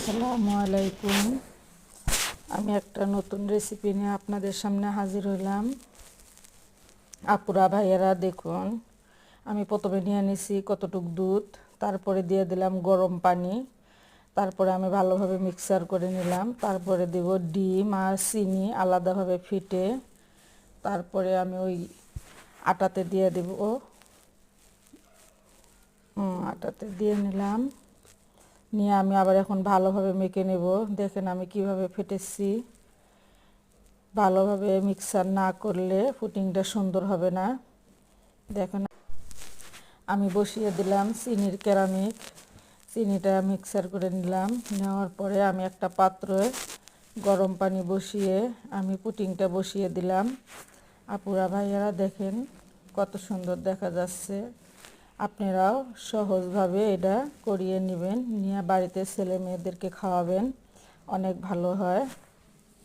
আসসালামু আলাইকুম। আমি একটা নতুন রেসিপি নিয়ে আপনাদের সামনে হাজির হইলাম। আপুরা ভাইয়েরা দেখুন, আমি প্রথমে নিয়ে নিছি কতটুক দুধ, তারপরে দিয়ে দিলাম গরম পানি, তারপরে আমি ভালোভাবে মিক্সার করে নিলাম, তারপরে দেব ডিম আর চিনি আলাদাভাবে ফিটে, তারপরে আমি ওই আটাতে দিয়ে দেব, আটাতে দিয়ে নিলাম, নিয়ে আমি আবার এখন ভালোভাবে মেখে নেব। দেখেন আমি কিভাবে ফেটেছি। ভালোভাবে মিক্সার না করলে পুডিংটা সুন্দর হবে না। দেখেন আমি বসিয়ে দিলাম চিনির কেরামিক, চিনিটা মিক্সার করে নিলাম। নেওয়ার পরে আমি একটা পাত্রে গরম পানি বসিয়ে আমি পুডিংটা বসিয়ে দিলাম। আপুরা ভাইয়ারা দেখেন কত সুন্দর দেখা যাচ্ছে। আপনারাও সহজভাবে এটা করিয়ে নেবেন, নিয়ে বাড়িতে ছেলে মেয়েদেরকে খাওয়াবেন, অনেক ভালো হয়।